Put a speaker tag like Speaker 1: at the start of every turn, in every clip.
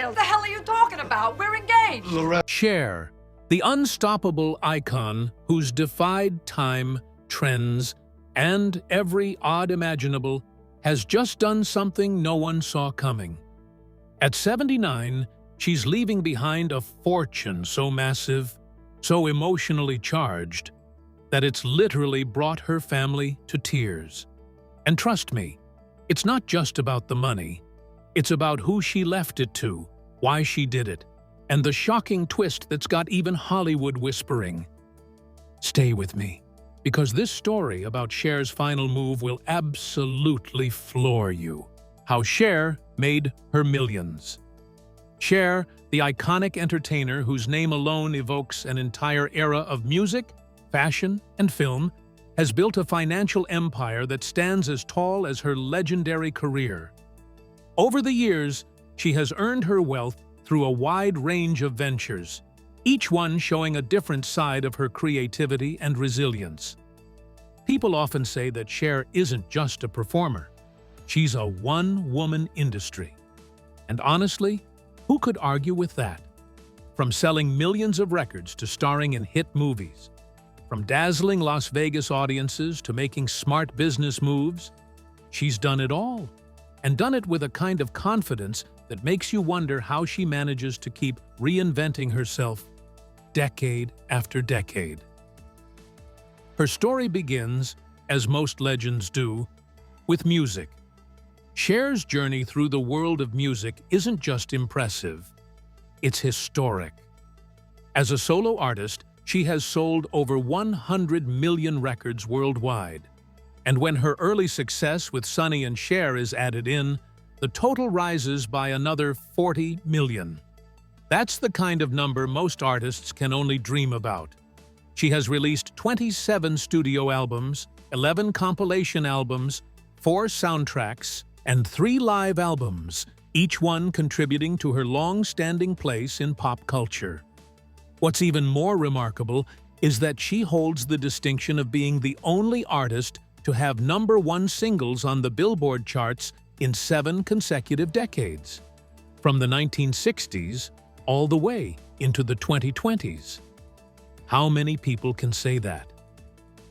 Speaker 1: What the hell are you talking about? We're engaged.
Speaker 2: Cher, the unstoppable icon who's defied time, trends, and every odd imaginable, has just done something no one saw coming. At 79, she's leaving behind a fortune so massive, so emotionally charged, that it's literally brought her family to tears. And trust me, it's not just about the money. It's about who she left it to, why she did it, and the shocking twist that's got even Hollywood whispering. Stay with me, because this story about Cher's final move will absolutely floor you. How Cher made her millions. Cher, the iconic entertainer whose name alone evokes an entire era of music, fashion, and film, has built a financial empire that stands as tall as her legendary career. Over the years, she has earned her wealth through a wide range of ventures, each one showing a different side of her creativity and resilience. People often say that Cher isn't just a performer. She's a one-woman industry. And honestly, who could argue with that? From selling millions of records to starring in hit movies, from dazzling Las Vegas audiences to making smart business moves, she's done it all, and done it with a kind of confidence that makes you wonder how she manages to keep reinventing herself decade after decade. Her story begins, as most legends do, with music. Cher's journey through the world of music isn't just impressive, it's historic. As a solo artist, she has sold over 100 million records worldwide. And when her early success with Sonny and Cher is added in, the total rises by another 40 million. That's the kind of number most artists can only dream about. She has released 27 studio albums, 11 compilation albums, 4 soundtracks, and 3 live albums, each one contributing to her long-standing place in pop culture. What's even more remarkable is that she holds the distinction of being the only artist to have #1 singles on the Billboard charts in 7 consecutive decades, from the 1960s all the way into the 2020s. How many people can say that?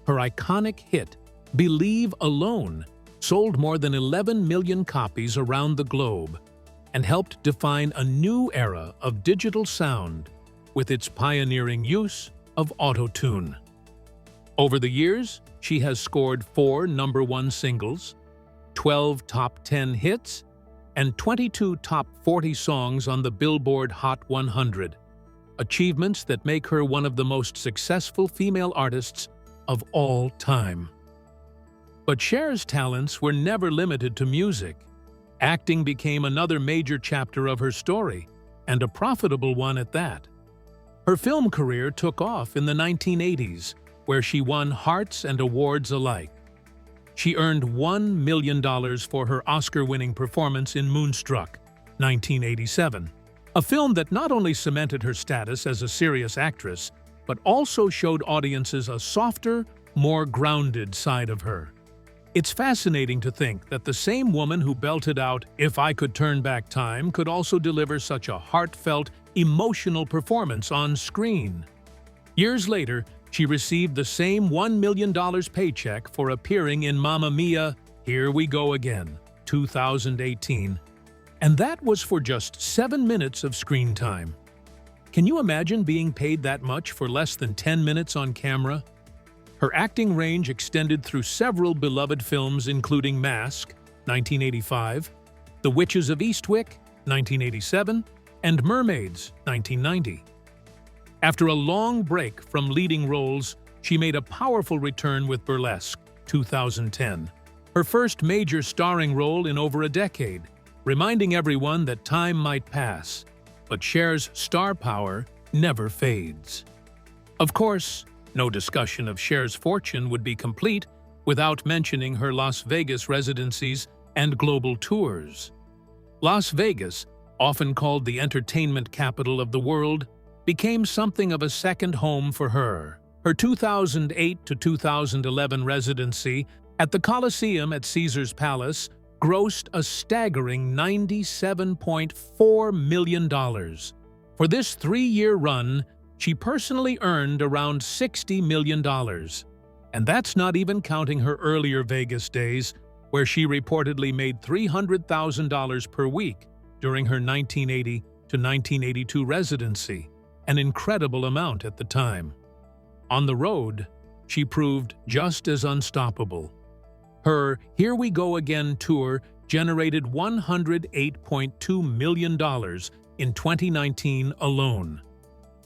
Speaker 2: Her iconic hit, Believe alone, sold more than 11 million copies around the globe and helped define a new era of digital sound with its pioneering use of auto-tune. Over the years, she has scored 4 #1 singles, 12 top 10 hits, and 22 top 40 songs on the Billboard Hot 100, achievements that make her one of the most successful female artists of all time. But Cher's talents were never limited to music. Acting became another major chapter of her story, and a profitable one at that. Her film career took off in the 1980s, where she won hearts and awards alike. She earned $1 million for her Oscar-winning performance in Moonstruck, 1987, a film that not only cemented her status as a serious actress, but also showed audiences a softer, more grounded side of her. It's fascinating to think that the same woman who belted out "If I Could Turn Back Time" could also deliver such a heartfelt, emotional performance on screen. Years later, she received the same $1 million paycheck for appearing in Mamma Mia! Here We Go Again, 2018. And that was for just 7 minutes of screen time. Can you imagine being paid that much for less than 10 minutes on camera? Her acting range extended through several beloved films including Mask, 1985, The Witches of Eastwick, 1987, and Mermaids, 1990. After a long break from leading roles, she made a powerful return with Burlesque, 2010, her first major starring role in over a decade, reminding everyone that time might pass, but Cher's star power never fades. Of course, no discussion of Cher's fortune would be complete without mentioning her Las Vegas residencies and global tours. Las Vegas, often called the entertainment capital of the world, became something of a second home for her. Her 2008 to 2011 residency at the Coliseum at Caesar's Palace grossed a staggering $97.4 million. For this 3-year run, she personally earned around $60 million. And that's not even counting her earlier Vegas days, where she reportedly made $300,000 per week during her 1980 to 1982 residency, an incredible amount at the time. On the road, she proved just as unstoppable. Her Here We Go Again tour generated $108.2 million in 2019 alone,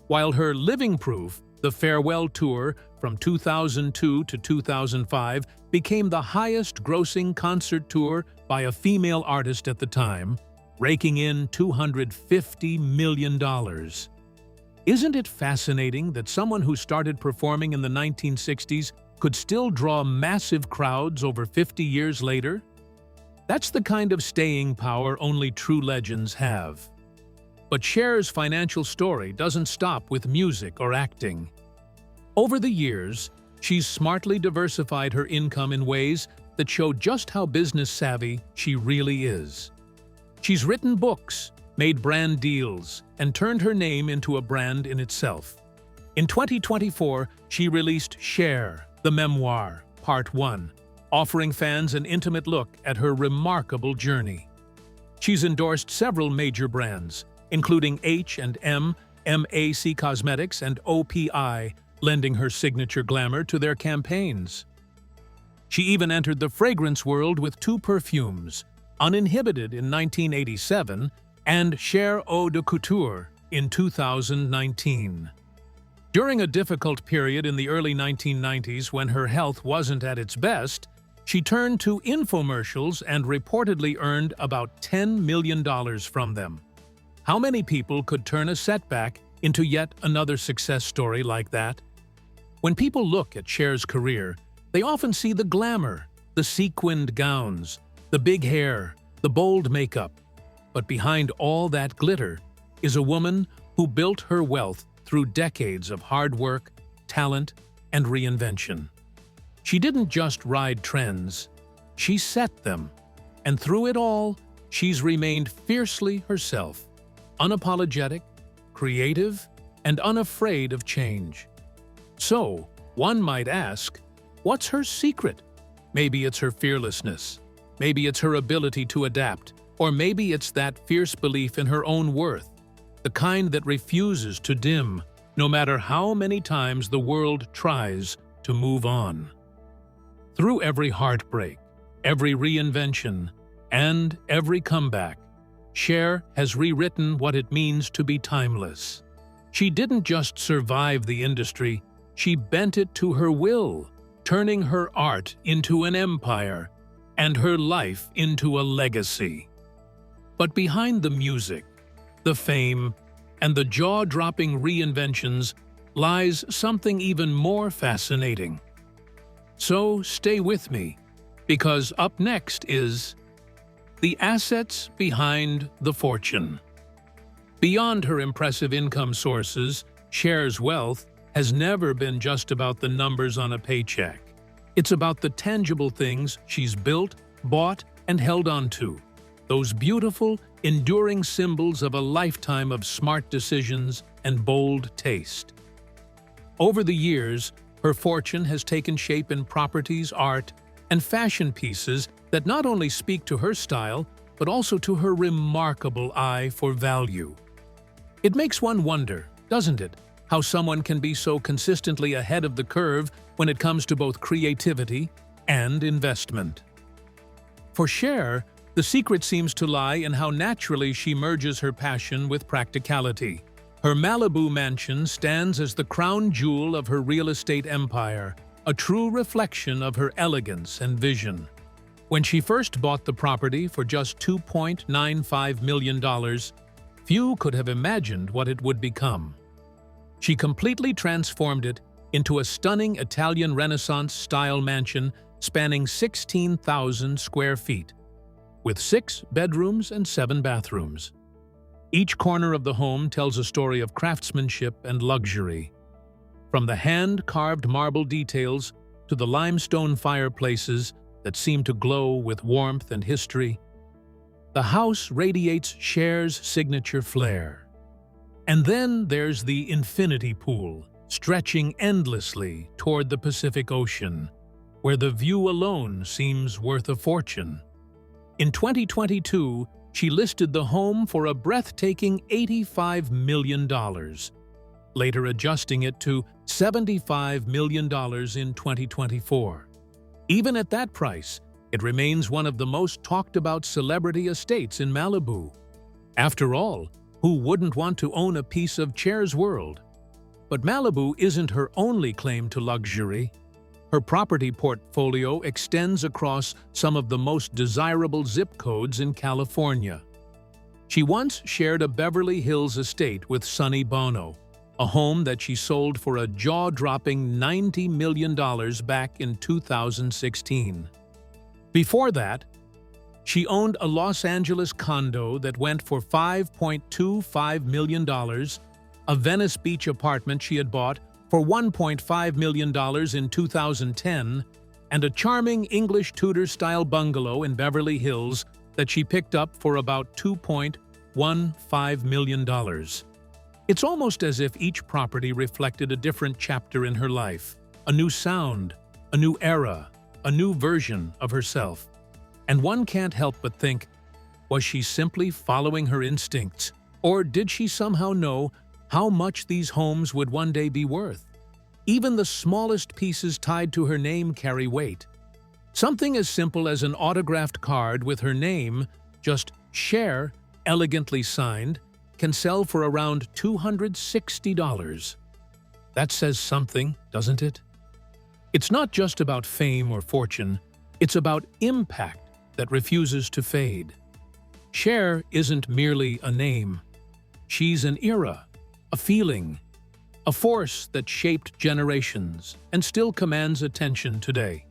Speaker 2: while her Living Proof, the Farewell Tour from 2002 to 2005, became the highest-grossing concert tour by a female artist at the time, raking in $250 million. Isn't it fascinating that someone who started performing in the 1960s could still draw massive crowds over 50 years later? That's the kind of staying power only true legends have. But Cher's financial story doesn't stop with music or acting. Over the years, she's smartly diversified her income in ways that show just how business-savvy she really is. She's written books, made brand deals, and turned her name into a brand in itself. In 2024, she released Cher, the Memoir, Part 1, offering fans an intimate look at her remarkable journey. She's endorsed several major brands, including H&M, MAC Cosmetics, and OPI, lending her signature glamour to their campaigns. She even entered the fragrance world with 2 perfumes, Uninhibited in 1987 and Cher Eau de Couture in 2019. During a difficult period in the early 1990s when her health wasn't at its best, she turned to infomercials and reportedly earned about $10 million from them. How many people could turn a setback into yet another success story like that? When people look at Cher's career, they often see the glamour, the sequined gowns, the big hair, the bold makeup. But behind all that glitter is a woman who built her wealth through decades of hard work, talent, and reinvention. She didn't just ride trends, she set them. And through it all, she's remained fiercely herself, unapologetic, creative, and unafraid of change. So, one might ask, what's her secret? Maybe it's her fearlessness. Maybe it's her ability to adapt. Or maybe it's that fierce belief in her own worth, the kind that refuses to dim, no matter how many times the world tries to move on. Through every heartbreak, every reinvention, and every comeback, Cher has rewritten what it means to be timeless. She didn't just survive the industry, she bent it to her will, turning her art into an empire and her life into a legacy. But behind the music, the fame, and the jaw-dropping reinventions lies something even more fascinating. So stay with me, because up next is the assets behind the fortune. Beyond her impressive income sources, Cher's wealth has never been just about the numbers on a paycheck. It's about the tangible things she's built, bought, and held on to. Those beautiful, enduring symbols of a lifetime of smart decisions and bold taste. Over the years, her fortune has taken shape in properties, art, and fashion pieces that not only speak to her style, but also to her remarkable eye for value. It makes one wonder, doesn't it, how someone can be so consistently ahead of the curve when it comes to both creativity and investment. For Cher, the secret seems to lie in how naturally she merges her passion with practicality. Her Malibu mansion stands as the crown jewel of her real estate empire, a true reflection of her elegance and vision. When she first bought the property for just $2.95 million, few could have imagined what it would become. She completely transformed it into a stunning Italian Renaissance-style mansion spanning 16,000 square feet, with 6 bedrooms and 7 bathrooms. Each corner of the home tells a story of craftsmanship and luxury. From the hand-carved marble details to the limestone fireplaces that seem to glow with warmth and history. The house radiates Cher's signature flair. And then there's the infinity pool, stretching endlessly toward the Pacific Ocean, where the view alone seems worth a fortune. In 2022, she listed the home for a breathtaking $85 million, later adjusting it to $75 million in 2024. Even at that price, it remains one of the most talked-about celebrity estates in Malibu. After all, who wouldn't want to own a piece of Cher's world? But Malibu isn't her only claim to luxury. Her property portfolio extends across some of the most desirable zip codes in California. She once shared a Beverly Hills estate with Sonny Bono, a home that she sold for a jaw-dropping $90 million back in 2016. Before that, she owned a Los Angeles condo that went for $5.25 million, a Venice Beach apartment she had bought for $1.5 million in 2010, and a charming English Tudor-style bungalow in Beverly Hills that she picked up for about $2.15 million. It's almost as if each property reflected a different chapter in her life, a new sound, a new era, a new version of herself. And one can't help but think, was she simply following her instincts, or did she somehow know how much these homes would one day be worth? Even the smallest pieces tied to her name carry weight. Something as simple as an autographed card with her name, just Cher, elegantly signed, can sell for around $260. That says something, doesn't it? It's not just about fame or fortune, it's about impact that refuses to fade. Cher isn't merely a name. She's an era, a feeling, a force that shaped generations and still commands attention today.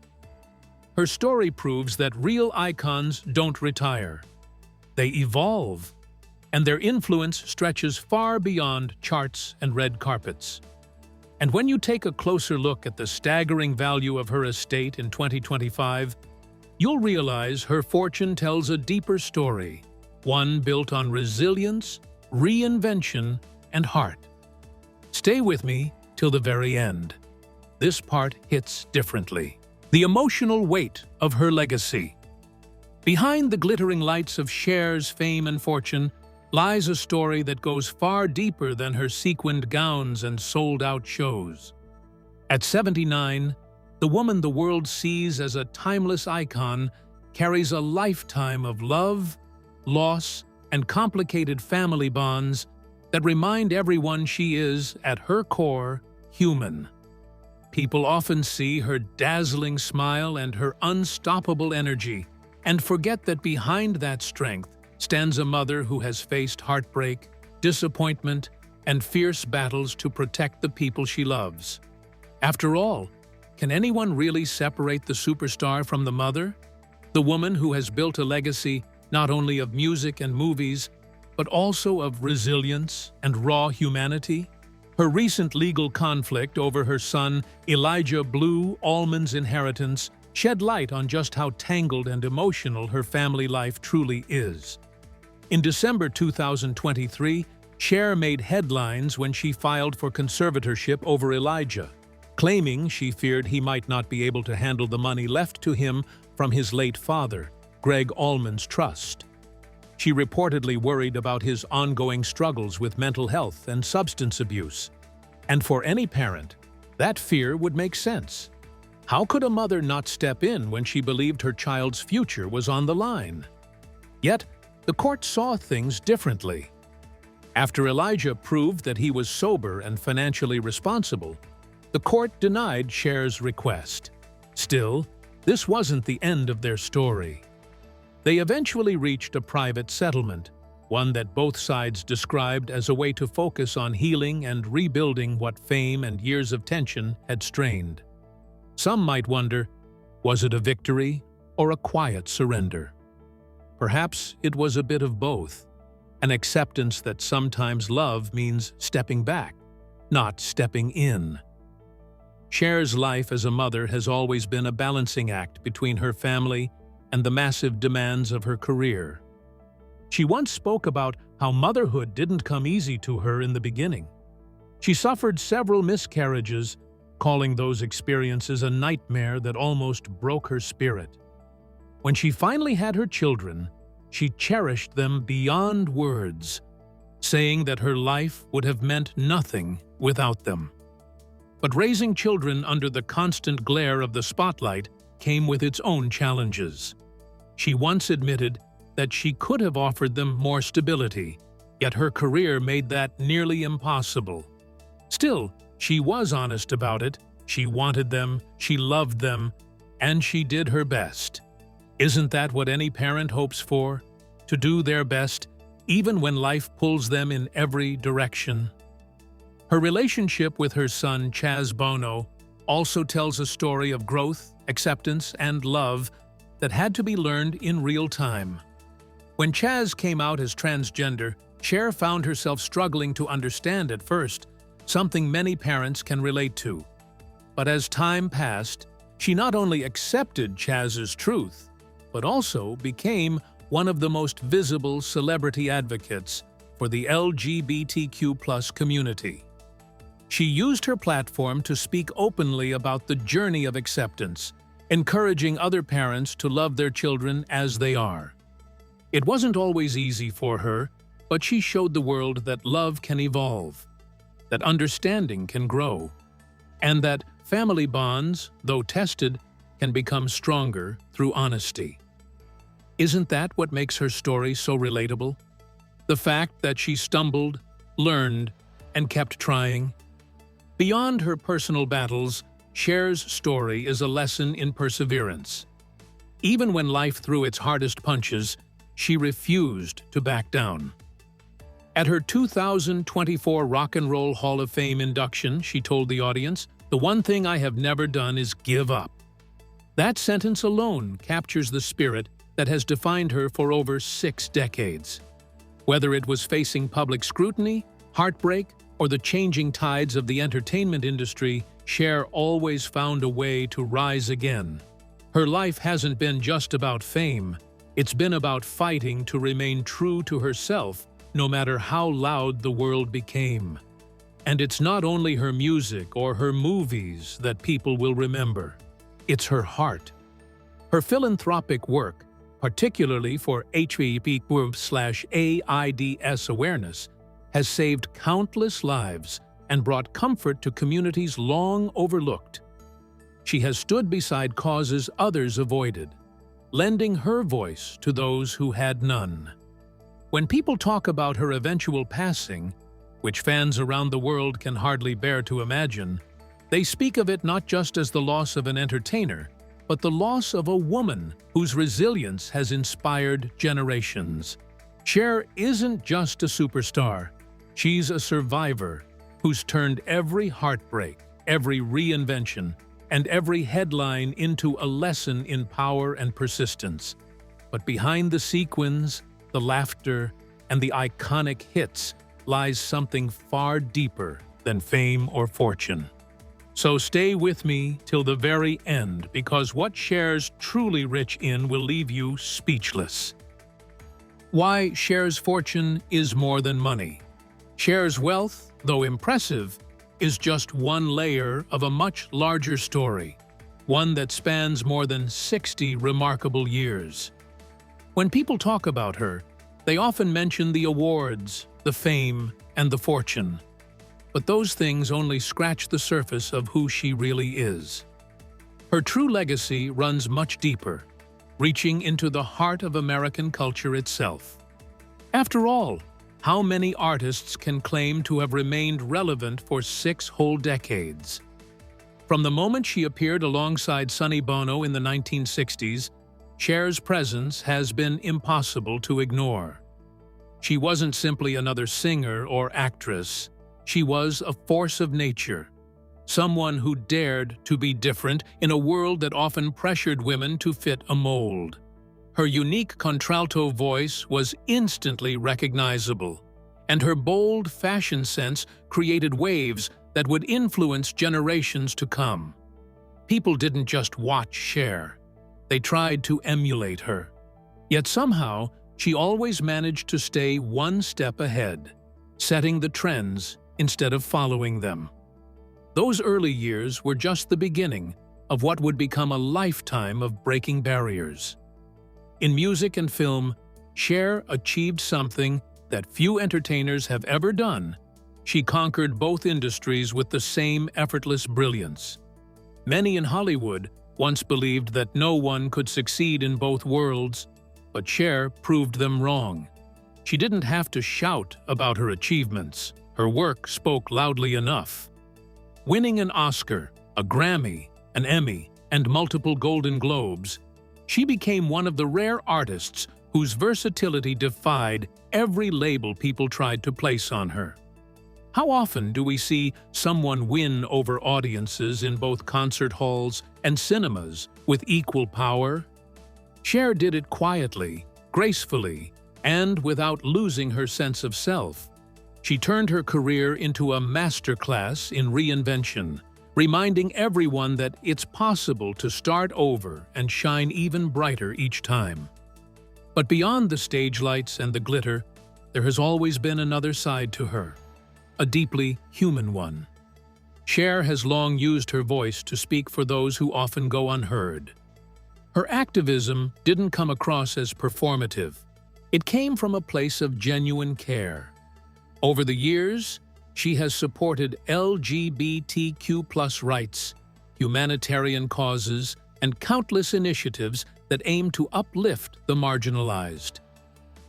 Speaker 2: Her story proves that real icons don't retire. They evolve, and their influence stretches far beyond charts and red carpets. And when you take a closer look at the staggering value of her estate in 2025, you'll realize her fortune tells a deeper story, one built on resilience, reinvention, and heart. Stay with me till the very end. This part hits differently. The emotional weight of her legacy. Behind the glittering lights of Cher's fame and fortune lies a story that goes far deeper than her sequined gowns and sold-out shows. At 79, the woman the world sees as a timeless icon carries a lifetime of love, loss, and complicated family bonds that remind everyone she is, at her core, human. People often see her dazzling smile and her unstoppable energy, and forget that behind that strength stands a mother who has faced heartbreak, disappointment, and fierce battles to protect the people she loves. After all, can anyone really separate the superstar from the mother? The woman who has built a legacy not only of music and movies, but also of resilience and raw humanity? Her recent legal conflict over her son Elijah Blue Allman's inheritance shed light on just how tangled and emotional her family life truly is. In December 2023, Cher made headlines when she filed for conservatorship over Elijah, claiming she feared he might not be able to handle the money left to him from his late father, Greg Allman's trust. She reportedly worried about his ongoing struggles with mental health and substance abuse. And for any parent, that fear would make sense. How could a mother not step in when she believed her child's future was on the line? Yet, the court saw things differently. After Elijah proved that he was sober and financially responsible, the court denied Cher's request. Still, this wasn't the end of their story. They eventually reached a private settlement, one that both sides described as a way to focus on healing and rebuilding what fame and years of tension had strained. Some might wonder, was it a victory or a quiet surrender? Perhaps it was a bit of both, an acceptance that sometimes love means stepping back, not stepping in. Cher's life as a mother has always been a balancing act between her family and the massive demands of her career. She once spoke about how motherhood didn't come easy to her in the beginning. She suffered several miscarriages, calling those experiences a nightmare that almost broke her spirit. When she finally had her children, she cherished them beyond words, saying that her life would have meant nothing without them. But raising children under the constant glare of the spotlight came with its own challenges. She once admitted that she could have offered them more stability, yet her career made that nearly impossible. Still, she was honest about it. She wanted them, she loved them, and she did her best. Isn't that what any parent hopes for? To do their best, even when life pulls them in every direction. Her relationship with her son, Chaz Bono, also tells a story of growth, acceptance, and love that had to be learned in real time. When Chaz came out as transgender, Cher found herself struggling to understand at first, something many parents can relate to. But as time passed, she not only accepted Chaz's truth, but also became one of the most visible celebrity advocates for the LGBTQ+ community. She used her platform to speak openly about the journey of acceptance, encouraging other parents to love their children as they are. It wasn't always easy for her, but she showed the world that love can evolve, that understanding can grow, and that family bonds, though tested, can become stronger through honesty. Isn't that what makes her story so relatable? The fact that she stumbled, learned, and kept trying? Beyond her personal battles, Cher's story is a lesson in perseverance. Even when life threw its hardest punches, she refused to back down. At her 2024 Rock and Roll Hall of Fame induction, she told the audience, "The one thing I have never done is give up." That sentence alone captures the spirit that has defined her for over 6 decades. Whether it was facing public scrutiny, heartbreak, or the changing tides of the entertainment industry, Cher always found a way to rise again. Her life hasn't been just about fame. It's been about fighting to remain true to herself, no matter how loud the world became. And it's not only her music or her movies that people will remember. It's her heart. Her philanthropic work, particularly for HIV/AIDS awareness, has saved countless lives and brought comfort to communities long overlooked. She has stood beside causes others avoided, lending her voice to those who had none. When people talk about her eventual passing, which fans around the world can hardly bear to imagine, they speak of it not just as the loss of an entertainer, but the loss of a woman whose resilience has inspired generations. Cher isn't just a superstar. She's a survivor who's turned every heartbreak, every reinvention, and every headline into a lesson in power and persistence. But behind the sequins, the laughter, and the iconic hits lies something far deeper than fame or fortune. So stay with me till the very end, because what Cher's truly rich in will leave you speechless. Why Cher's fortune is more than money. Cher's wealth, though impressive, is just one layer of a much larger story, one that spans more than 60 remarkable years. When people talk about her, they often mention the awards, the fame, and the fortune. But those things only scratch the surface of who she really is. Her true legacy runs much deeper, reaching into the heart of American culture itself. After all, how many artists can claim to have remained relevant for 6 whole decades? From the moment she appeared alongside Sonny Bono in the 1960s, Cher's presence has been impossible to ignore. She wasn't simply another singer or actress. She was a force of nature, someone who dared to be different in a world that often pressured women to fit a mold. Her unique contralto voice was instantly recognizable, and her bold fashion sense created waves that would influence generations to come. People didn't just watch Cher. They tried to emulate her. Yet somehow, she always managed to stay one step ahead, setting the trends instead of following them. Those early years were just the beginning of what would become a lifetime of breaking barriers. In music and film, Cher achieved something that few entertainers have ever done. She conquered both industries with the same effortless brilliance. Many in Hollywood once believed that no one could succeed in both worlds, but Cher proved them wrong. She didn't have to shout about her achievements. Her work spoke loudly enough. Winning an Oscar, a Grammy, an Emmy, and multiple Golden Globes, she became one of the rare artists whose versatility defied every label people tried to place on her. How often do we see someone win over audiences in both concert halls and cinemas with equal power? Cher did it quietly, gracefully, and without losing her sense of self. She turned her career into a masterclass in reinvention, reminding everyone that it's possible to start over and shine even brighter each time. But beyond the stage lights and the glitter, there has always been another side to her, a deeply human one. Cher has long used her voice to speak for those who often go unheard. Her activism didn't come across as performative. It came from a place of genuine care. Over the years, she has supported LGBTQ+ rights, humanitarian causes, and countless initiatives that aim to uplift the marginalized.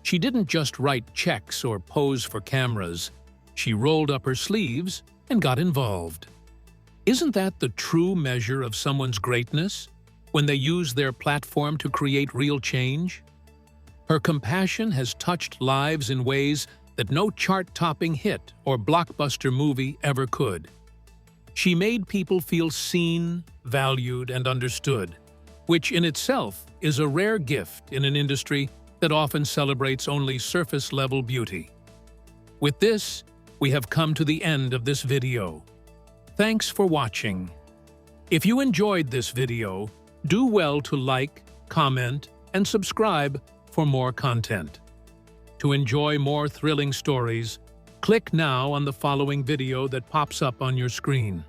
Speaker 2: She didn't just write checks or pose for cameras. She rolled up her sleeves and got involved. Isn't that the true measure of someone's greatness, when they use their platform to create real change? Her compassion has touched lives in ways that no chart-topping hit or blockbuster movie ever could. She made people feel seen, valued, and understood, which in itself is a rare gift in an industry that often celebrates only surface-level beauty. With this, we have come to the end of this video. Thanks for watching. If you enjoyed this video, do well to like, comment, and subscribe for more content. To enjoy more thrilling stories, click now on the following video that pops up on your screen.